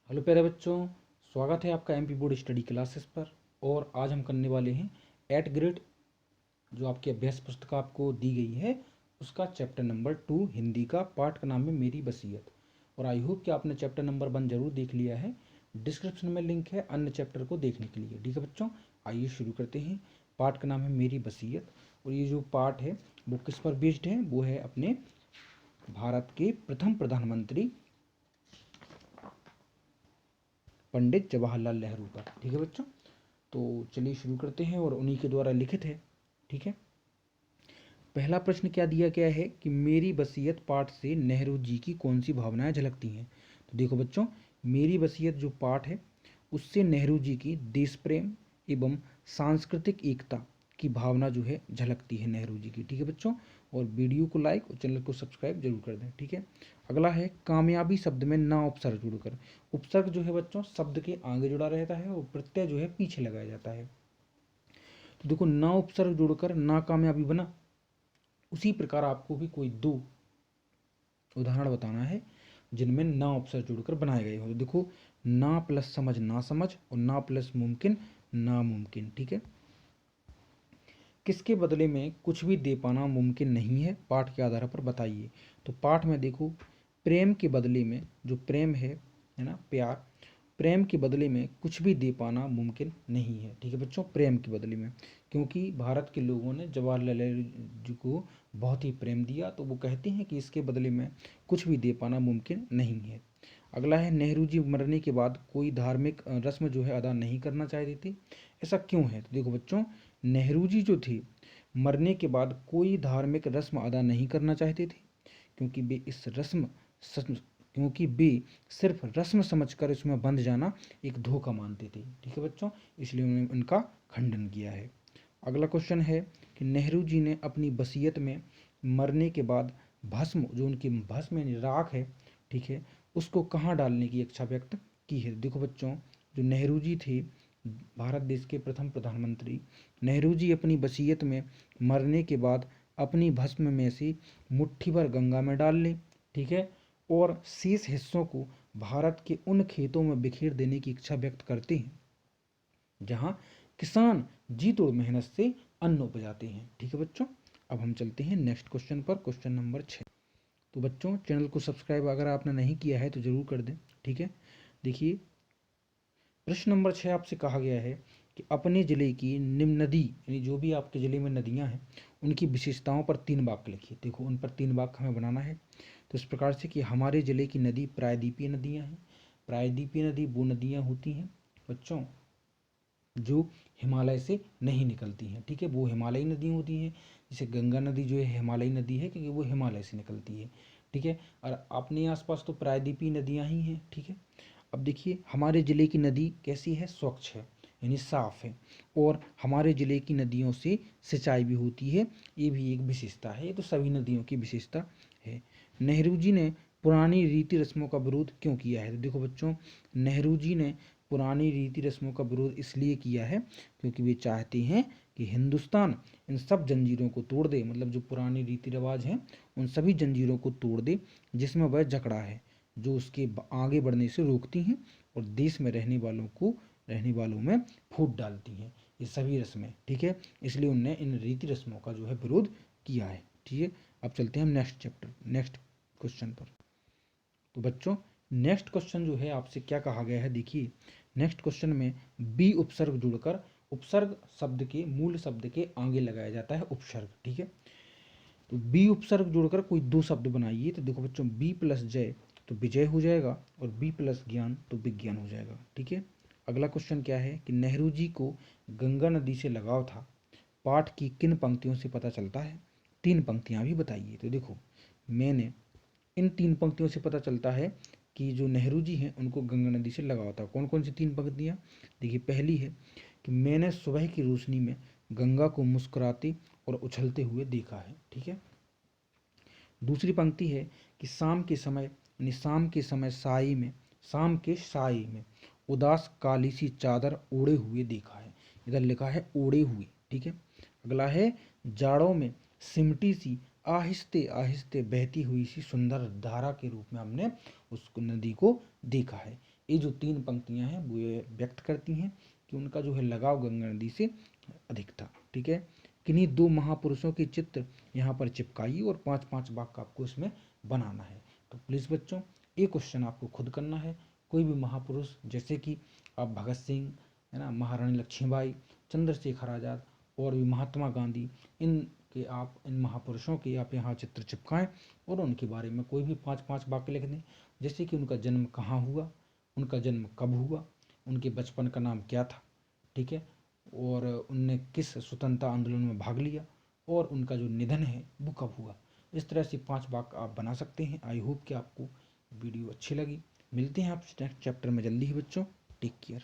Hello प्यारे बच्चों, स्वागत है आपका एमपी बोर्ड स्टडी क्लासेस पर। और आज हम करने वाले हैं 8 ग्रेड जो आपकी अभ्यास पुस्तक आपको दी गई है उसका चैप्टर नंबर 2 हिंदी का। पाठ का नाम है मेरी बसीयत। और आई होप कि आपने चैप्टर नंबर 1 जरूर देख लिया है। डिस्क्रिप्शन में लिंक है अन्य चैप्टर को देखने के लिए। ठीक है बच्चों, आइए शुरू करते हैं। पाठ का नाम है मेरी बसीयत। और ये जो पाठ है वो किस पर बेस्ड है? वो है अपने भारत के प्रथम प्रधानमंत्री पंडित जवाहरलाल नेहरू पर। ठीक है बच्चों, तो चलिए शुरू करते हैं और उन्हीं के द्वारा लिखित है। ठीक है, पहला प्रश्न क्या दिया गया है कि मेरी बसीयत पाठ से नेहरू जी की कौन सी भावनाएं झलकती हैं। तो देखो बच्चों, मेरी बसीयत जो पाठ है उससे नेहरू जी की देश प्रेम एवं सांस्कृतिक एकता की भावना जो है झलकती है नेहरू जी की। ठीक है बच्चों, और वीडियो को लाइक और चैनल को सब्सक्राइब जरूर कर दें। ठीक है, अगला है कामयाबी शब्द में ना उपसर्ग जुड़कर। उपसर्ग जो है बच्चों शब्द के आगे जुड़ा रहता है और प्रत्यय जो है पीछे लगाया जाता है। तो देखो, ना उपसर्ग जुड़कर ना कामयाबी बना। उसी प्रकार आपको भी कोई दो उदाहरण बताना है जिनमें ना उपसर्ग जुड़कर बनाए गए हो। तो देखो, ना प्लस समझ ना समझ और ना प्लस मुमकिन नामुमकिन। ठीक है, किसके बदले में कुछ भी दे पाना मुमकिन नहीं है, पाठ के आधार पर बताइए। तो पाठ में देखो, प्रेम के बदले में जो प्रेम है ना, प्यार, प्रेम के बदले में कुछ भी दे पाना मुमकिन नहीं है। ठीक है बच्चों, प्रेम के बदले में, क्योंकि भारत के लोगों ने जवाहरलाल नेहरू जी को बहुत ही प्रेम दिया, तो वो कहते हैं कि इसके बदले में कुछ भी दे पाना मुमकिन नहीं है। अगला है नेहरू जी मरने के बाद कोई धार्मिक रस्म जो है अदा नहीं करना चाहते थे, ऐसा क्यों है? तो देखो बच्चों, नेहरू जी जो थे मरने के बाद कोई धार्मिक रस्म अदा नहीं करना चाहते थे, क्योंकि वे इस रस्म क्योंकि वे सिर्फ रस्म समझकर इसमें बंध जाना एक धोखा मानते थे। ठीक है बच्चों, इसलिए उन्होंने उनका खंडन किया है। अगला क्वेश्चन है कि नेहरू जी ने अपनी वसीयत में मरने के बाद भस्म, जो उनकी भस्म यानी राख है, ठीक है, उसको कहाँ डालने की इच्छा व्यक्त की है। देखो बच्चों, जो नेहरू जी थे भारत देश के प्रथम प्रधानमंत्री, नेहरू जी अपनी वसीयत में मरने के बाद अपनी भस्म में से मुट्ठी भर गंगा में डाल लें। ठीक है, और शेष हिस्सों को भारत के उन खेतों में बिखेर देने की इच्छा व्यक्त करते हैं जहां किसान जी तोड़ मेहनत से अन्न उपजाते हैं। ठीक है बच्चों, अब हम चलते हैं नेक्स्ट क्वेश्चन पर, क्वेश्चन नंबर 6। तो बच्चों, चैनल को सब्सक्राइब अगर आपने नहीं किया है तो ज़रूर कर दें। ठीक है, देखिए प्रश्न नंबर 6 आपसे कहा गया है कि अपने ज़िले की निम्न नदी, यानी जो भी आपके ज़िले में नदियाँ हैं उनकी विशेषताओं पर 3 वाक्य लिखिए। देखो, उन पर 3 वाक्य हमें बनाना है। तो इस प्रकार से कि हमारे ज़िले की नदी प्रायद्वीपीय नदियाँ हैं। प्रायद्वीपीय नदी वो नदियाँ होती हैं बच्चों जो हिमालय से नहीं निकलती हैं। ठीक है, वो हिमालयी नदी होती हैं। जैसे गंगा नदी जो है हिमालयी नदी है क्योंकि वो हिमालय से निकलती है। ठीक है, और अपने आसपास तो प्रायद्वीपीय नदियाँ ही हैं। ठीक है, अब देखिए हमारे ज़िले की नदी कैसी है, स्वच्छ है यानी साफ है, और हमारे ज़िले की नदियों से सिंचाई भी होती है, ये भी एक विशेषता है। ये तो सभी नदियों की विशेषता है। नेहरू जी ने पुरानी रीति रस्मों का विरोध क्यों किया है? तो देखो बच्चों, नेहरू जी ने पुरानी रीति रस्मों का विरोध इसलिए किया है क्योंकि वे चाहते हैं कि हिंदुस्तान इन सब जंजीरों को तोड़ दे, मतलब जो पुरानी रीति रिवाज हैं उन सभी जंजीरों को तोड़ दे जिसमें वह जकड़ा है, जो उसके आगे बढ़ने से रोकती हैं और देश में रहने वालों में फूट डालती हैं, ये सभी रस्में। ठीक है, इसलिए उनने इन रीति रस्मों का जो है विरोध किया है। ठीक है, अब चलते हैं हम नेक्स्ट क्वेश्चन पर। तो बच्चों, नेक्स्ट क्वेश्चन जो है आपसे क्या कहा गया है, देखिए नेक्स्ट क्वेश्चन में बी उपसर्ग जुड़कर, उपसर्ग शब्द के मूल शब्द के आगे लगाया जाता है उपसर्ग। ठीक है, तो बी उपसर्ग जोड़कर कोई दो शब्द बनाइए। तो देखो बच्चों, बी प्लस जय तो विजय हो जाएगा और बी प्लस ज्ञान तो विज्ञान हो जाएगा। ठीक है, अगला क्वेश्चन क्या है कि नेहरू जी को गंगा नदी से लगाव था, पाठ की किन पंक्तियों से पता चलता है? 3 पंक्तियां भी बताइए। तो देखो, मैंने इन 3 पंक्तियों से पता चलता है कि जो नेहरू जी हैं उनको गंगा नदी से लगाव था। कौन कौन सी 3 पंक्तियां? देखिए, पहली है कि मैंने सुबह की रोशनी में गंगा को मुस्कुराते और उछलते हुए देखा है। ठीक है, दूसरी पंक्ति है कि शाम के समय यानी शाम के साये में उदास काली सी चादर ओढ़े हुए देखा है। इधर लिखा है ओढ़े हुए। ठीक है, अगला है जाड़ों में सिमटी सी आहिस्ते आहिस्ते बहती हुई सी सुंदर धारा के रूप में हमने उस नदी को देखा है। ये जो 3 पंक्तियां हैं वो ये व्यक्त करती हैं कि उनका जो है लगाव गंगा नदी से अधिक था। ठीक है, किन्हीं 2 महापुरुषों की चित्र यहाँ पर चिपकाइए और 5-5 वाक्य आपको इसमें बनाना है। तो प्लीज़ बच्चों, ये क्वेश्चन आपको खुद करना है। कोई भी महापुरुष, जैसे कि आप भगत सिंह, है ना, महारानी लक्ष्मीबाई, चंद्रशेखर आज़ाद और भी महात्मा गांधी, इन महापुरुषों के आप यहाँ चित्र चिपकाएं और उनके बारे में कोई भी 5-5 वाक्य लिख दें। जैसे कि उनका जन्म कहाँ हुआ, उनका जन्म कब हुआ, उनके बचपन का नाम क्या था, ठीक है, और उनने किस स्वतंत्रता आंदोलन में भाग लिया, और उनका जो निधन है वो कब हुआ। इस तरह से 5 वाक्य आप बना सकते हैं। आई होप कि आपको वीडियो अच्छी लगी। मिलते हैं आप नेक्स्ट चैप्टर में जल्दी ही बच्चों। Take care.